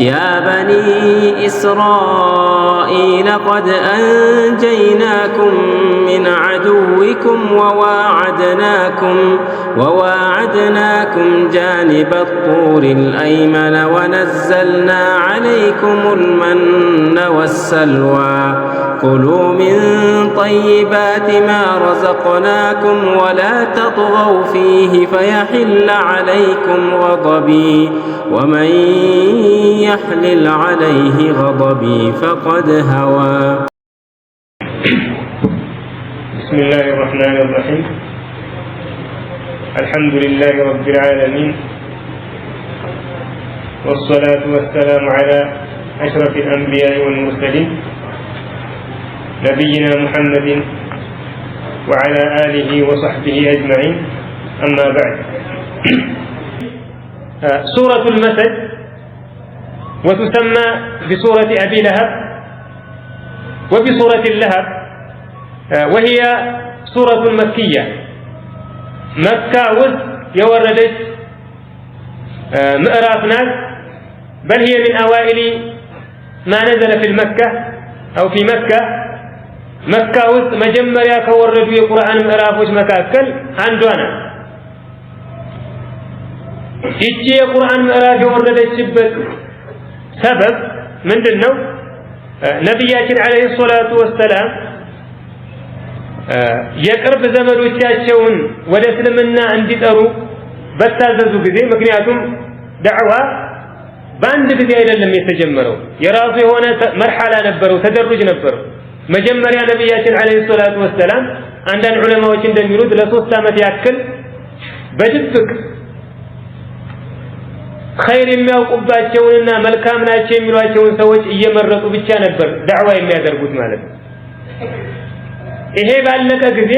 يا بني إسرائيل قد أنجيناكم من عدوكم وواعدناكم جانب الطور الأيمن ونزلنا عليكم المن والسلوى كلوا من طيبات ما رزقناكم ولا تطغوا فيه فيحل عليكم غضبي ومن يحلل عليه غضبي فقد هوى. بسم الله الرحمن الرحيم. الحمد لله رب العالمين، والصلاة والسلام على أشرف الأنبياء والمرسلين نبينا محمد وعلى آله وصحبه أجمعين. أما بعد، سورة المسد وتسمى بسورة أبي لهب وبسورة اللهب، وهي سورة مكية، مكة وسط يوردت مئراف ناس، بل هي من أوائل ما نزل في المكة أو في مكة. مكة وسط مجمريا كوردوا القرآن مئرافوች መካከል አንዷ ናት። ይህች የቁርአን ምዕራፍ የወረደችበት ሰበብ ምንድነው? ነብያችን አለይሂ ሰላቱ ወሰላም የቅርብ ዘመዶቻቸውን ወደ እስልምና እንዲጠሩ በታዘዙ ጊዜ፣ ምክንያቱም ዳዕዋ በአንድ ጊዜ አይደለም የተጀመረው፣ የራሱ የሆነ መርሐላ ነበረው፣ ተደሩጅ ነበረው። መጀመሪያ ነብያችን አለይሂ ሰላቱ ወሰላም አንዳንድ ዑለማዎች እንደሚሉት ለ3 ዓመት ያክል በድብቅ ኸይር የሚያውቁባቸውንና መልካም ናቸው የሚሏቸውን ሰዎች እየመረጡ ብቻ ነበር ዳዕዋ የሚያደርጉት ማለት ነው። ይሄ ባለቀ ጊዜ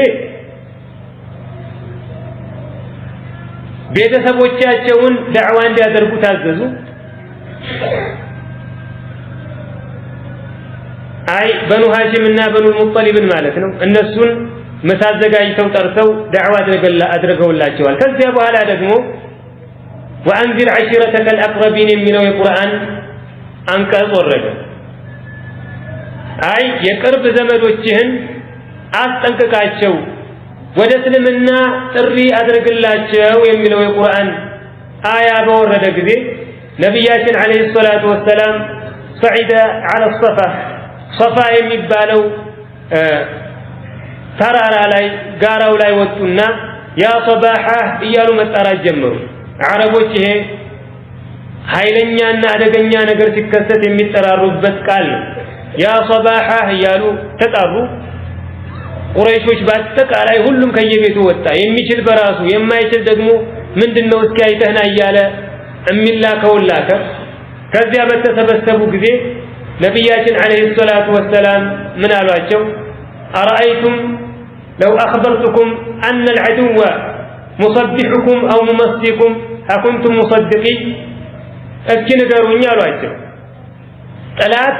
ቤተሰቦቻቸውን ዳዕዋ እንዲያደርጉ ታዘዙ። አይ በኑ ሃሺምና በኑ ሙጠሊብን ማለት ነው። እነሱን መሳዘጋጅተው ጠርተው ዳዕዋ አድርገውላቸዋል። ከዚያ በኋላ ደግሞ ወአንዚር ዓሺረተከ አልአቅረቢን የሚለው የቁርአን አንቀጽ ወረደ። አይ የቅርብ ዘመዶችህን አስጠንቅቃቸው፣ ወደ እስልምና ጥሪ አድርግላቸው የሚለው የቁርአን አያ በወረደ ጊዜ ነብያችን አለይሂ ሰላቱ ወሰላም ሰዒደ ዐለ ሶፋ የሚባለው ተራራ ላይ ጋራው ላይ ወጡና ያ ሶባሃ እያሉ መጣራት ጀመሩ። አረቦች ይሄ ኃይለኛና አደገኛ ነገር ሲከሰት የሚጠራሩበት ቃል ነው። ያ ሶባሃ እያሉ ተጣሩ። ቁረይሾች በአጠቃላይ ሁሉም ከየቤቱ ወጣ። የሚችል በራሱ የማይችል ደግሞ ምንድነው እስኪ አይተህና እያለ እሚላከውን ላከ። ከዚያ በተሰበሰቡ ጊዜ ነብያችን አለይሂ ሰላቱ ወሰላም ምን አሏቸው? አራአይቱም ለው አኽበርቱኩም አነ አልዐዱወ ሙሰቢሑኩም አው ሙመሲኩም አኩንቱም ሙሰድቂ፣ እስኪ ንገሩኝ አሏቸው። ጠላት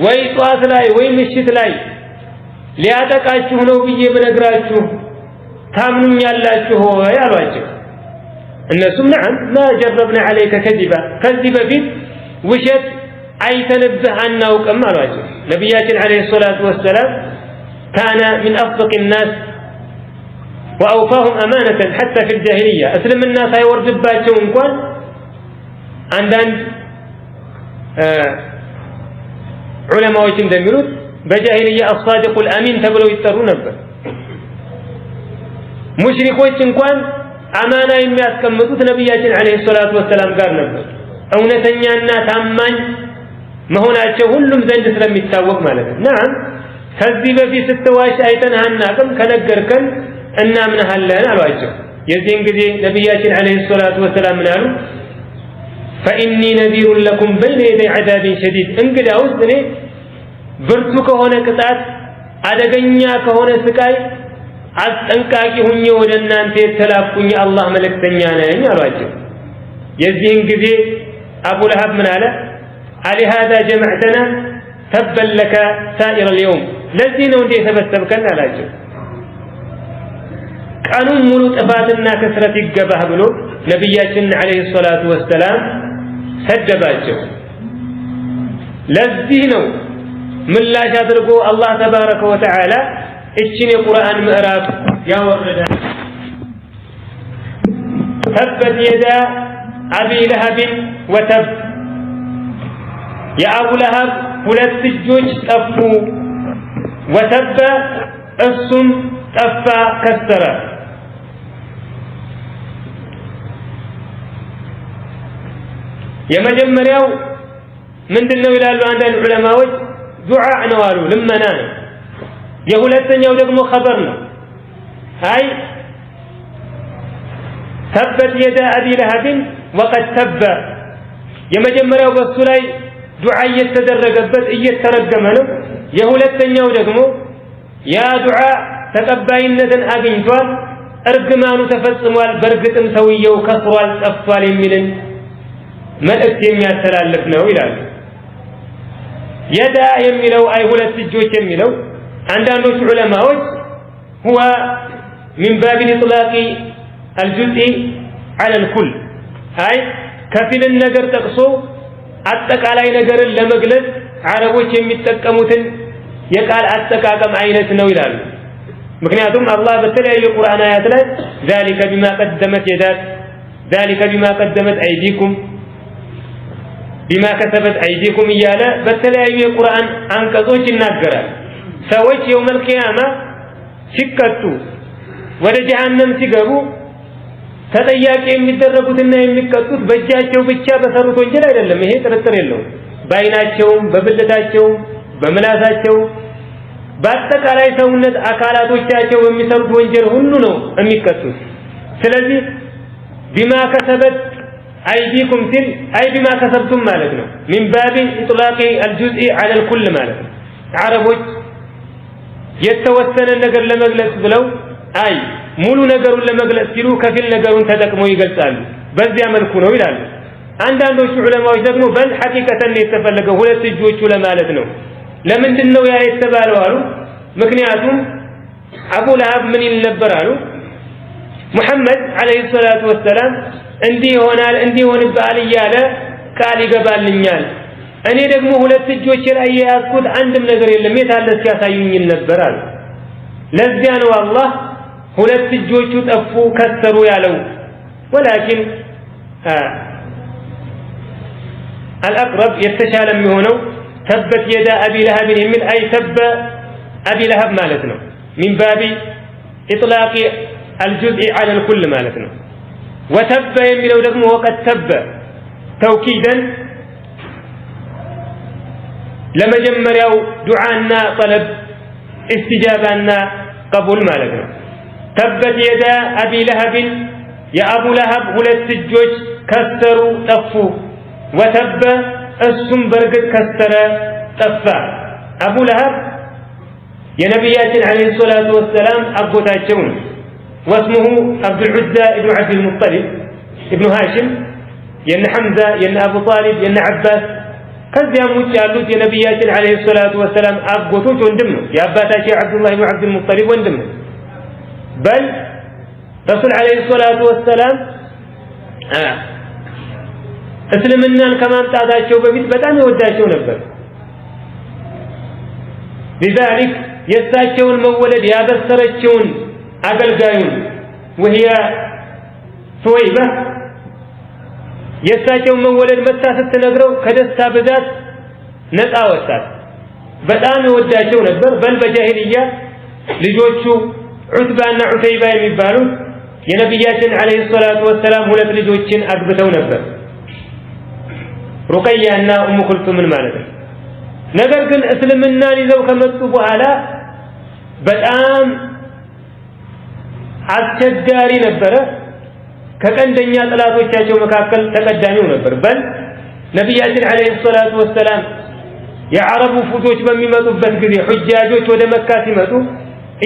ወይ ጧት ላይ ወይ ምሽት ላይ ሊያጠቃችሁ ነው ብዬ ብነግራችሁ ታምኑኛላችሁ ወይ አሏቸው። እነሱም ነዓም ማ ጀረብና ዐለይከ ከዚባ፣ ከዚህ በፊት ውሸት አይተንብህ አናውቅም አሏቸው። ነብያችን አለይሂ ሰላቱ ወሰላም ካነ ሚን አስደቅ الناس وأوفاهم أمانة حتى في الجاهلية، እስልምና ሳይወርድባቸው እንኳን አንዳንድ ዑለማዎች እንደሚሉት በጃሂልያ الصادق الأمين ተብለው ይጠሩ ነበር። ሙሽሪኮች እንኳን አማና የሚያስቀምጡት ነብያችን አለይሂ ሰላቱ ወሰላም ጋር ነበር፣ እውነተኛና ታማኝ መሆናቸው ሁሉም ዘንድ ስለሚታወቅ ማለት ነው። ነዓም ከዚህ በፊት ስትዋሽ አይተንህ አናውቅም፣ ከነገርከን እናምንሃለን አሏቸው። የዚህን ጊዜ ነብያችን አለይሂ ሰላቱ ወሰላም ምን አሉ? ፈኢኒ ነዚሩን ለኩም በይነ የደይ ዐዛቢን ሸዲድ፣ እንግዲያውስ እኔ ብርቱ ከሆነ ቅጣት አደገኛ ከሆነ ስቃይ አስጠንቃቂ ሁኜ ወደ እናንተ የተላኩኝ አላህ መልእክተኛ ነኝ አሏቸው። የዚህን ጊዜ አቡ ለሀብ ምን አለ? አሊሃዛ ጀመዕተና ተበን ለከ ሳኢረ ልየውም፣ ለዚህ ነው እንዴ የሰበሰብከን አላቸው። ቀኑን ሙሉ ጥፋትና ክስረት ይገባህ ብሎ ነብያችን አለይሂ ሰላቱ ወሰላም ሰደባቸው። ለዚህ ነው ምላሽ አድርጎ አላህ ተባረከ ወተዓላ እቺን የቁርአን ምዕራፍ ያወረዳል። ተበት የዳ አቢ ለሀብ ወተብ የአቡ ለሀብ ሁለት እጆች ጠፉ፣ ወተበ እሱም ጠፋ ከሰረ። የመጀመሪያው ምንድነው ይላሉ አንዳንድ ዑለማዎች ዱዓ ነው አሉ፣ ልመና ነው። የሁለተኛው ደግሞ ኸበር ነው። አይ ተበት የዳ አቢ ለሀብ ወቀድ ተበ የመጀመሪያው በሱ ላይ ዱዓ እየተደረገበት እየተረገመ ነው። የሁለተኛው ደግሞ ያ ዱዓ ተቀባይነትን አግኝቷል፣ እርግማኑ ተፈጽሟል፣ በእርግጥም ሰውየው ከስሯል፣ ጠፍቷል የሚልን መልእክት የሚያስተላልፍ ነው ይላሉ። የዳ የሚለው አይ ሁለት እጆች የሚለው አንዳንዶቹ ዑለማዎች هو من باب اطلاق الجزء على الكل አይ ከፊልን ነገር ጠቅሶ አጠቃላይ ነገርን ለመግለጽ አረቦች የሚጠቀሙትን የቃል አጠቃቀም አይነት ነው ይላሉ። ምክንያቱም አላህ በተለያዩ ቁርአን አያት ላይ ذلك بما قدمت يداك ذلك بما قدمت ايديكم بما كسبت ايديكم እያለ በተለያዩ የቁርአን አንቀጾች ይናገራል። ሰዎች የውመል ቂያማ ሲቀጡ ወደ ጀሃነም ሲገቡ ተጠያቂ የሚደረጉትና የሚቀጡት በእጃቸው ብቻ በሰሩት ወንጀል አይደለም። ይሄ ጥርጥር የለውም። በአይናቸውም፣ በብልታቸውም፣ በምላሳቸው በአጠቃላይ ሰውነት አካላቶቻቸው በሚሰሩት ወንጀል ሁሉ ነው የሚቀጡት። ስለዚህ ቢማ ከሰበት አይዲኩም ሲል አይ ቢማ ከሰብቱም ማለት ነው። ሚን ባቢ ኢጥላቂ አልጁዝኢ ዐለ አልኩል ማለት ነው። አረቦች የተወሰነ ነገር ለመግለጽ ብለው አይ ሙሉ ነገሩን ለመግለጽ ሲሉ ከፊል ነገሩን ተጠቅመው ይገልጻሉ። በዚያ መልኩ ነው ይላሉ። አንዳንዶቹ ዑለማዎች ደግሞ በል ሐቂቀተን የተፈለገው ሁለት እጆቹ ለማለት ነው። ለምንድነው ያ የተባለው አሉ? ምክንያቱም አቡ ለሀብ ምን ይል ነበር አሉ? ሙሐመድ አለይሂ ሰላቱ ወሰላም እንዲህ ይሆናል እንዲህ ይሆንብሃል እያለ ቃል ይገባልኛል። እኔ ደግሞ ሁለት እጆቼ ላይ የያዝኩት አንድም ነገር የለም የታለ ሲያሳዩኝ ነበር አሉ። ለዚያ ነው አላህ ሁለት እጆቹ ጠፉ ከሰሩ ያለው። ወላኪን አልአቅረብ የተሻለ የሚሆነው ተበት የዳ አቢ ለሀብ የሚል አይ ተበ አቢ ለሀብ ማለት ነው። ሚን ባቢ ኢጥላቂ አልጁዝኢ ዐለ አልኩል ማለት ነው። ወተበ የሚለው ደግሞ ወቀድ ተበ ተውኪደን ለመጀመሪያው ዱዓና ጠለብ استجابنا قبول ማለት ነው። ተበት የዳ አቢ ለሀብ የአቡ ለሀብ ሁለት እጆች ከሰሩ ጠፉ፣ ወተበ እሱም በርግጥ ከሰረ ጠፋ። አቡ ለሀብ የነቢያችን አለይሂ ሰላቱ ወሰላም አጎታቸው ነው። ወስሙሁ አብዱል ዑዛ ኢብኑ አብዱል ሙጠሊብ ኢብኑ ሃሽም የነ ሐምዛ የነ አቡ ጣሊብ የነ አባስ ከዚያም ውጭ ያሉት የነቢያችን አለይሂ ሰላቱ ወሰላም አጎቶች ወንድም ነው። የአባታቸው አብዱላህ ኢብኑ አብዱል ሙጠሊብ ወንድም ነው። በል ረሱል አለይሂ ሰላቱ ወሰላም እስልምናን ከማምጣታቸው በፊት በጣም ይወዳቸው ነበር። لذلك የእሳቸውን መወለድ ያበሰረችውን አገልጋዩን وهي ሱወይባ የእሳቸውን መወለድ መታ ስትነግረው ከደስታ ብዛት ነፃ ወጣት። በጣም ይወዳቸው ነበር። በል በጃሂልያ ልጆቹ ዑትባና ዑተይባ የሚባሉት የነቢያችን አለይሂ ሰላቱ ወሰላም ሁለት ልጆችን አግብተው ነበር፣ ሩቀያና ኡሙ ኩልቱምን ማለት ነው። ነገር ግን እስልምናን ይዘው ከመጡ በኋላ በጣም አስቸጋሪ ነበረ። ከቀንደኛ ጥላቶቻቸው መካከል ተቀዳሚው ነበር። በል ነቢያችን አለይሂ ሰላቱ ወሰላም የአረቡ ፉቶች በሚመጡበት ጊዜ ሁጃጆች ወደ መካ ሲመጡ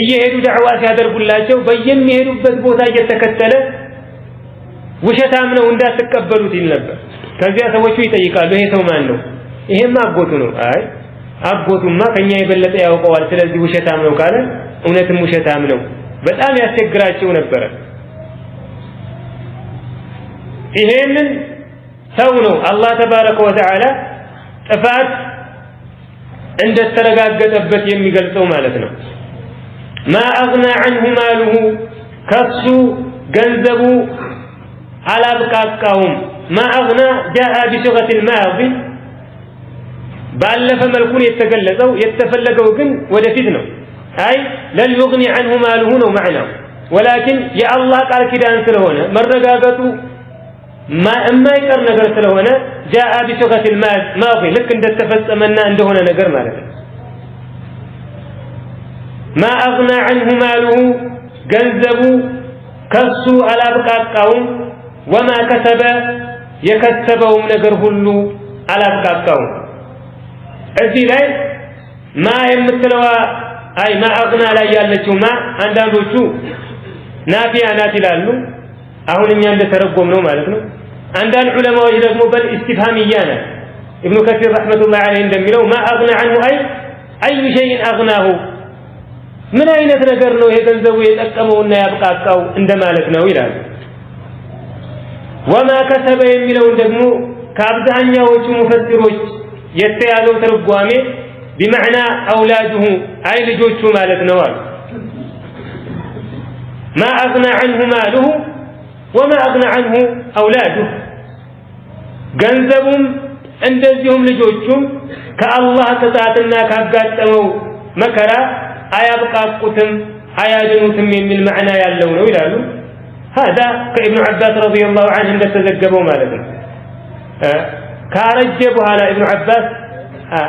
እየሄዱ ዳዕዋ ሲያደርጉላቸው በየሚሄዱበት ቦታ እየተከተለ ውሸታም ነው እንዳትቀበሉት ይል ነበር። ከዚያ ሰዎቹ ይጠይቃሉ፣ ይሄ ሰው ማን ነው? ይሄማ አጎቱ ነው። አይ አጎቱማ ከኛ የበለጠ ያውቀዋል፣ ስለዚህ ውሸታም ነው ካለ እውነትም ውሸታም ነው። በጣም ያስቸግራቸው ነበረ። ይሄንን ሰው ነው አላህ ተባረከ ወተዓላ ጥፋት እንደተረጋገጠበት የሚገልጸው ማለት ነው። ما اغنى عنه ماله ከሱ ገንዘቡ አላብቃቃውም ما اغنى جاء بصيغه الماضي ባለፈ መልኩ የተገለጸው የተፈለገው ግን ወደፊት ነው አይ لن يغني عنه ماله ነው معناه ولكن يا الله ቃል ኪዳን ስለሆነ መረጋጋቱ የማይቀር ነገር ስለሆነ جاء بصيغه الماضي ልክ እንደተፈጸመና እንደሆነ ነገር ማለት ነው ما اغنى عنه ماله ገንዘቡ ከሱ አላብቃቃውም وما كسب የከሰበውም ነገር ሁሉ አላብቃቃውም እዚህ ላይ ማ የምትለዋ አይ ማ አግና ላይ ያለችው ማ አንዳንዶቹ ናፊያ ናት ይላሉ አሁን እኛ እንደተረጎምነው ማለት ነው አንዳንድ ዑለማዎች ደግሞ በል ኢስቲፍሃሚያ ናት ኢብኑ ከሲር ረህመቱላሂ ዐለይሂ እንደሚለው ማ አግና عنه አይ شيء اغناه ምን አይነት ነገር ነው የገንዘቡ የጠቀመውና ያብቃቃው እንደማለት ነው ይላል وما كسب የሚለውን ደግሞ ከአብዛኛዎቹ ሙፈሲሮች የተያዘው ተርጓሜ بمعنى اولاده اي ልጆቹ ማለት ነው አሉ ما اغنى عنه ماله وما اغنى عنه اولاده ገንዘቡም እንደዚሁም ልጆቹም ከአላህ ቅጣትና ካጋጠመው መከራ አያብቃቁትም አያድኑትም የሚል معنى ያለው ነው ይላሉ هذا كابن عباس رضي الله عنه እንደተዘገበው ማለት ነው ካረጀ በኋላ ابن عباس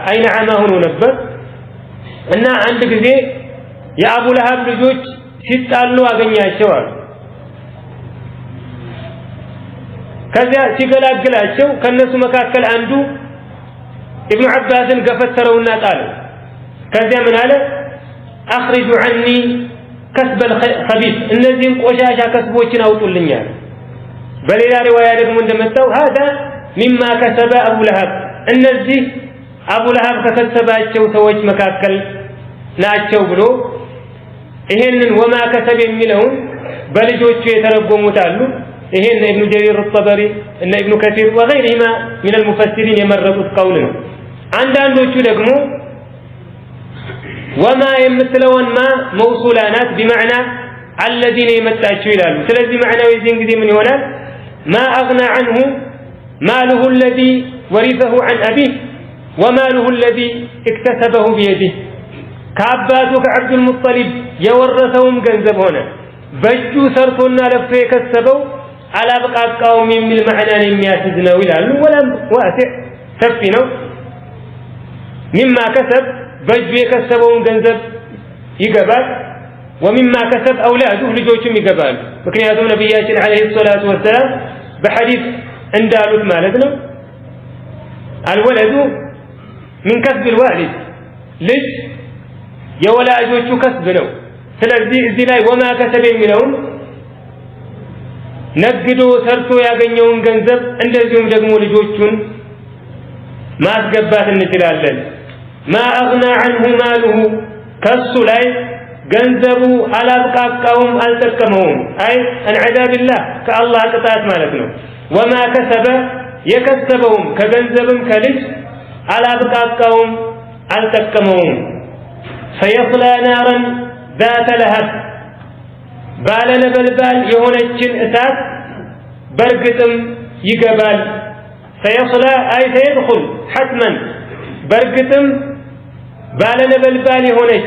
አይነ አማ ሆኖ ነበር እና አንድ ጊዜ የአቡ ለሃብ ልጆች ሲጣሉ አገኛቸው አሉ ከዚያ ሲገላግላቸው ከነሱ መካከል አንዱ ابن عباسን ገፈተረውና ጣለው ከዚያ ምን አለ اخرجوا عني كسب الخبيث እነዚህን ቆሻሻ ከስቦችን አውጡልኛል በሌላ ሪዋያ ደግሞ እንደመጣው هذا مما كسب ابو لهب እነዚህ አቡ ለሃብ ከከሰባቸው ሰዎች መካከል ናቸው ብሎ ይሄንን ወማ ከሰብ የሚለውን በልጆቹ የተረጎሙት አሉ ይሄን ኢብኑ ጀሪር الطبري እና ኢብኑ ከሲር وغيرهما من المفسرين የመረጡት ቀውል ነው አንዳንዶቹ ደግሞ ወማ የምትለውን ማ መውሱላናት بمعنى الذين يمتعوا ይላሉ ስለዚህ معناው የዚህን ጊዜ ምን ይሆናል ما اغنى عنه ماله الذي ورثه عن ابيه وماله الذي اكتسبه بيده كعباته كعبد المطلب يورثهم ገንዘብ ሆነ በእጁ ሰርቶና ለፍቶ የከሰበው አላብቃቃውም የሚል معنى የሚያስዝ ነው ይላሉ ወለም ዋሲዕ ሰፊ ነው مما كسب በእጁ የከሰበውን ገንዘብ ይገባል ومما كسب اولاده ልጆቹም ይገባሉ ምክንያቱም ነብያችን አለይሂ ሰላቱ ወሰለም በሐዲስ እንዳሉት ማለት ነው الولد من كسب الوالد ልጅ የወላጆቹ ከስብ ነው ስለዚህ እዚህ ላይ ወማ ከሰበ የሚለውን ነግዶ ሰርቶ ያገኘውን ገንዘብ እንደዚሁም ደግሞ ልጆቹን ማስገባት እንችላለን ما اغنى عنه ماله ከሱ ላይ ገንዘቡ አላብቃቃውም አልጠቀመውም አይ عن عذاب الله ከአላህ ቅጣት ማለት ነው وما كسب የከሰበውም ከገንዘብም ከልጅ አላብቃቃውም አልጠቀመውም فيصلى نارا ذات لهب ባለ ነበልባል የሆነችን እሳት በርግጥም ይገባል فيصلى اي سيدخل حتما በርግጥም ባለ ነበልባል የሆነች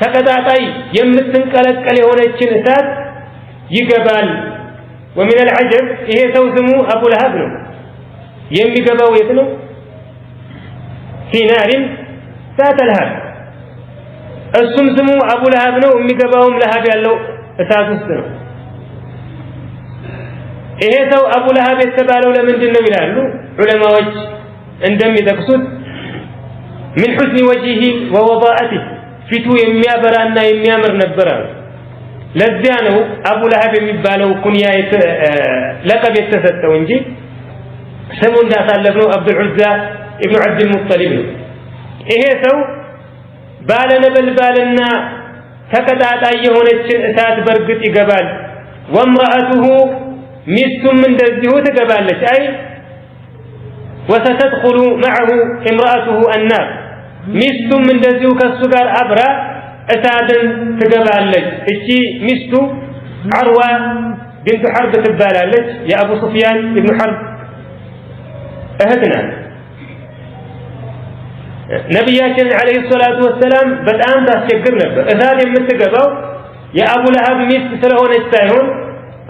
ተቀጣጣይ የምትንቀለቀል የሆነችን እሳት ይገባል ومن العجب ይሄ ሰው ስሙ አቡ ለሃብ ነው የሚገባው የት ነው في نار ذات لهب እሱም ስሙ አቡ ለሃብ ነው የሚገባውም ለሃብ ያለው እሳት ውስጥ ነው ይሄ ሰው አቡ ለሃብ የተባለው ለምንድን ነው ይላሉ ዑለማዎች እንደሚጠቅሱት من حسن وجهه ووضاءته ፊቱ የሚያበራና የሚያምር ነበር ለዚያ ነው አቡ ለሃብ የሚባለው ኩንያ ለቀብ የተሰጠው እንጂ ስሙ እንዳሳለፈው አብዱል ዑዛ ኢብኑ አብዱል ሙጠሊብ ነው ይሄ ሰው ባለ ነበልባልና ተቀጣጣይ የሆነችን እሳት በርግጥ ይገባል ወምራአቱሁ ሚስቱም እንደዚሁ ትገባለች አይ وستدخل معه امراته النار ሚስቱም እንደዚሁ ከሱ ጋር አብራ እሳትን ትገባለች እቺ ሚስቱ አርዋ ቢንቱ ሐርብ ትባላለች የአቡ ሱፊያን ኢብኑ ሐርብ እህት ናት ነብያችን አለይሂ ሰላቱ ወሰለም በጣም ታስቸግር ነበር እሳት የምትገባው የአቡ ለሃብ ሚስት ስለሆነች ሳይሆን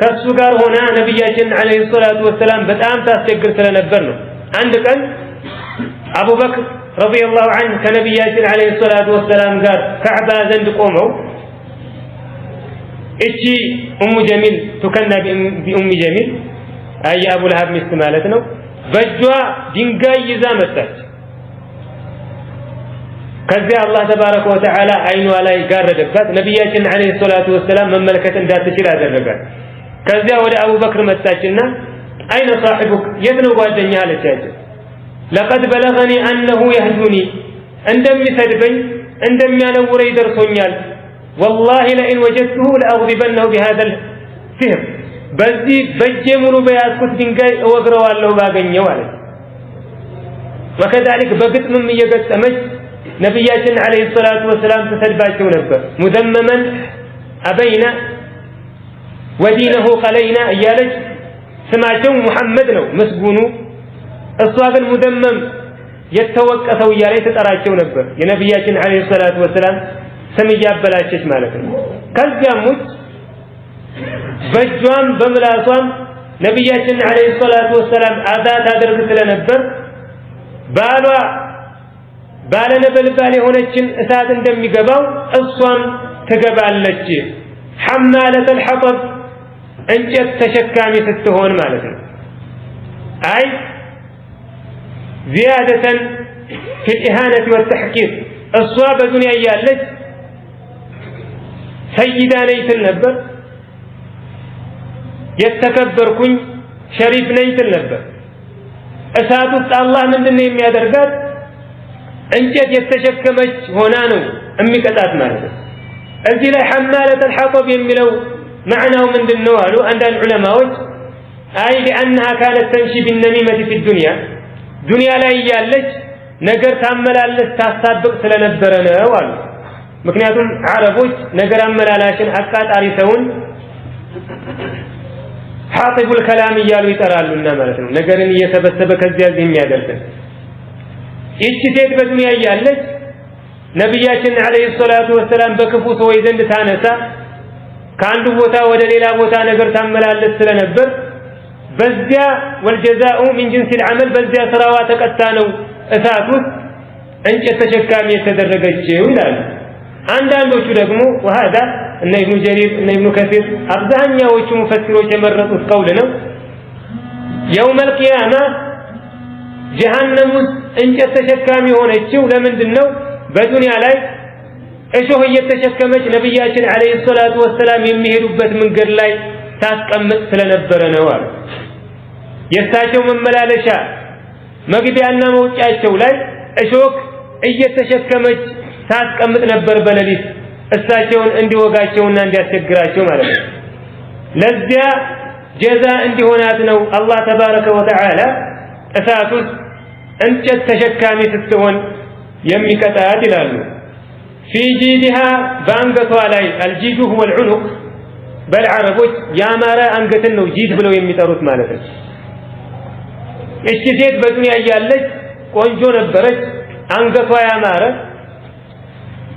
ከሱ ጋር ሆና ነብያችን አለይሂ ሰላቱ ወሰለም በጣም ታስቸግር ስለነበር ነው አንድ ቀን አቡበክር ረዲየላሁ ዐንሁ ከነብያችን አለይሂ ሰላቱ ወሰለም ጋር ከዕባ ዘንድ ቆመው እቺ ኡሙ ጀሚል ተከና ቢኡም ጀሚል አይ አቡ ለሃብ ሚስት ማለት ነው በእጇ ድንጋይ ይዛ መጣች ከዚያ አላህ ተባረከ ወተዓላ አይኗ ላይ ጋረደባት ነብያችን አለይሂ ሰላቱ ወሰለም መመልከት እንዳትችል አደረጋት ከዚያ ወደ አቡበክር መጣችና አይነ صاحبك የት ነው ጓደኛ አለቻቸው لقد بلغني انه يهجوني እንደሚሰድበኝ እንደሚያነውረኝ ደርሶኛል والله لئن وجدته لاغضبنه بهذا السهم በዚህ በእጄ ሙሉ በያዝኩት ድንጋይ እወግረዋለሁ ባገኘው አለ وكذلك በግጥምም እየገጠመች ነብያችን አለይሂ ሰላቱ ወሰለም ተሰድባቸው ነበር مذمما ابينا ودينه قلينا እያለች ስማቸው ሙሐመድ ነው መስጉኑ እሷ ግን ሙደመም የተወቀሰው እያለች ተጠራቸው ነበር የነብያችን አለይሂ ሰላቱ ወሰለም ስም ያበላሸች ማለት ነው ከዚያም ውጭ በእጇም በምላሷም ነብያችን አለይሂ ሰላቱ ወሰለም አዛት አድርግ ስለነበር ባሏ ባለነበልባል የሆነችን እሳት እንደሚገባው እሷም ትገባለች حمالة الحطب እንጨት ተሸካሚ ስትሆን ማለት ነው አይ زيادة في الإهانة والتحقير እሷ በዱንያ ያለች سيدة ነይትል ነበር የተከበርኩኝ ሸሪፍ ነይትል ነበር እሳቱ አላህ ምንድነው የሚያደርጋት እንጨት የተሸከመች ሆና ነው የሚቀጣት ማለት ነው እዚህ ላይ حمالة الحطب የሚለው معناه ምንድነው አሉ አንዳንድ ዑለማዎች አይ لانها كانت تمشي بالنميمة في الدنيا ዱንያ ላይ ያለች ነገር ታመላለስ ታሳብቅ ስለነበረ ነው አሉ ምክንያቱም አረቦች ነገር አመላላሽን አቃጣሪ ሰውን ሐጢቡል ከላም እያሉ ይጠራሉና ማለት ነው ነገርን እየሰበሰበ ከዚያ የሚያደርግ እቺ ሴት በዱንያ ያለች ነብያችን አለይሂ ሰላቱ ወሰለም በክፉ ሰዎች ዘንድ ታነሳ ከአንዱ ቦታ ወደ ሌላ ቦታ ነገር ታመላለስ ስለነበር በዚያ ወልጀዛኡ ሚን ጂንስ العمل በዚያ ስራዋ ተቀጣ ነው እሳቱ እንጨት ተሸካሚ የተደረገችው ይላል አንዳንዶቹ ደግሞ وهذا እነ ኢብኑ ጀሪር እነ ኢብኑ ከሲር አብዛኛዎቹ ሙፈሲሮች የመረጡት ቀውል ነው يوم القيامه جهنم እንጨት ተሸካሚ ሆነችው ለምንድነው በዱንያ ላይ እሾህ እየተሸከመች ነብያችን አለይሂ ሰላቱ ወሰለም የሚሄዱበት መንገድ ላይ ታስቀምጥ ስለነበረ ነው አሉ የሳቸው መመላለሻ መግቢያና መውጫቸው ላይ እሾህ እየተሸከመች ታስቀምጥ ነበር በሌሊት እሳቸውን እንዲወጋቸውና እንዲያስቸግራቸው ማለት ነው ለዚያ ጀዛ እንዲሆናት ነው አላህ ተባረከ ወተዓላ እሳቱ እንጨት ተሸካሚ ስትሆን የሚቀጣት ይላሉ في جيدها በአንገቷ ላይ الجيد هو العنق በልዓረቦች ያማረ አንገትን ነው ጂድ ብለው የሚጠሩት ማለት ነው እቺ ሴት በዱንያ ያለች ቆንጆ ነበረች አንገቷ ያማረ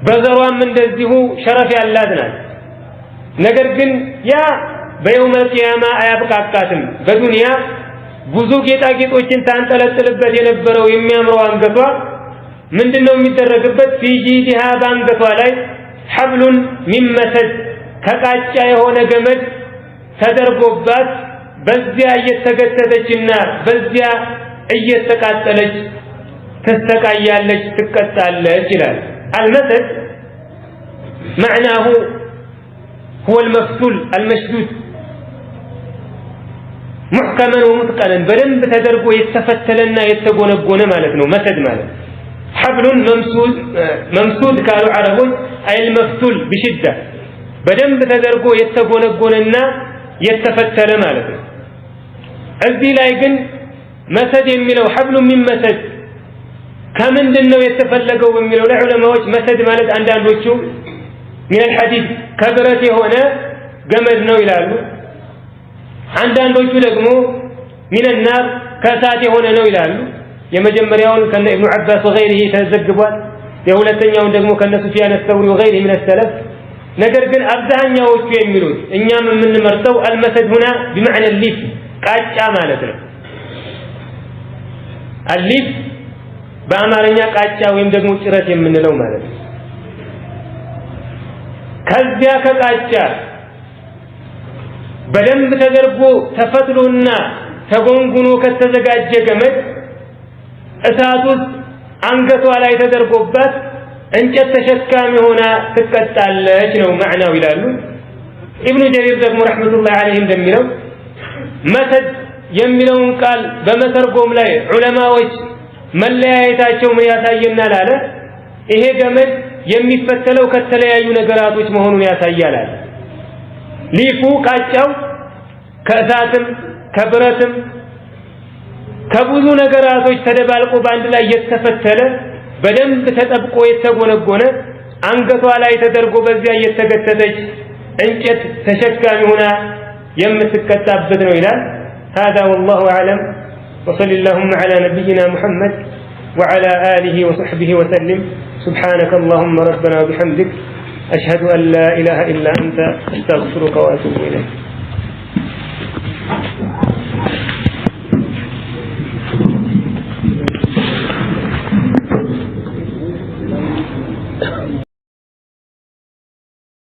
በዘሯም እንደዚሁ ሸረፍ ያላት ናት ነገር ግን ያ በየውም القيامة አያብቃቃትም በዱንያ ብዙ ጌጣጌጦችን ታንጠለጥልበት የነበረው የሚያምረው አንገቷ ምንድነው የሚደረግበት في جيدها በአንገቷ ላይ حبل من مسد ከቃጫ የሆነ ገመድ ተደርጎባት በዚያ እየተገተተችና በዚያ እየተቃጠለች ተስተቃያለች ትቀጣለች ይላል المسد معناه هو المفتول المشدود محكما ومتقنا በደንብ ተደርጎ የተፈተለና የተጎነጎነ ማለት ነው መስድ ማለት حبل ممسود قالوا عربون اي المفتول بشده በደንብ ተደርጎ የተጎነጎነና የተፈተለ ማለት ነው እዚህ ላይ ግን መስድ የሚለው حبل من مسد ከምንድነው የተፈለገው በሚለው ላይ ዑለማዎች መስድ ማለት አንዳንዶቹ من الحديد ከብረት የሆነ ገመድ ነው ይላሉ አንዳንዶቹ ደግሞ من النار ከእሳት የሆነ ነው ይላሉ የመጀመሪያውን ከነ ኢብኑ አባስ وغيره ተዘግቧል የሁለተኛውን ደግሞ ከነ ሱፊያን الثوري وغيره من السلف ነገር ግን አብዛኛዎቹ የሚሉት እኛም የምንመርጠው المسد هنا بمعنى الليف ቃጫ ማለት ነው الليف በአማርኛ ቃጫ ወይም ደግሞ ጭረት የምንለው ማለት ነው ከዚያ ከቃጫ በደንብ ተደርጎ ተፈትሎና ተጎንጉኖ ከተዘጋጀ ገመድ እሳቱ አንገቷ ላይ ተደርጎባት እንጨት ተሸካሚ ሆና ትቀጣለች ነው ማዕናው ይላሉ ኢብኑ ጀሪር ደግሞ ረህመቱላሂ ዐለይሂ እንደሚለው መስድ የሚለውን ቃል በመተርጎም ላይ ዑለማዎች መለያየታቸው ምን ያሳየናል አለ ይሄ ገመድ የሚፈተለው ከተለያዩ ነገራቶች መሆኑን ያሳያል ሊፉ ቃጫው ከእሳትም ከብረትም ከብዙ ነገራቶች ተደባልቆ ባንድ ላይ የተፈተለ በደንብ ተጠብቆ የተጎነጎነ አንገቷ ላይ ተደርጎ በዚያ የተገተተች እንጨት ተሸካሚ ሆና የምትቀጣበት ነው ይላል هذا والله اعلم وصلى اللهم على نبينا محمد وعلى آله وصحبه وسلم سبحانك اللهم ربنا وبحمدك أشهد أن لا إله إلا أنت أستغفرك وأتوب إليك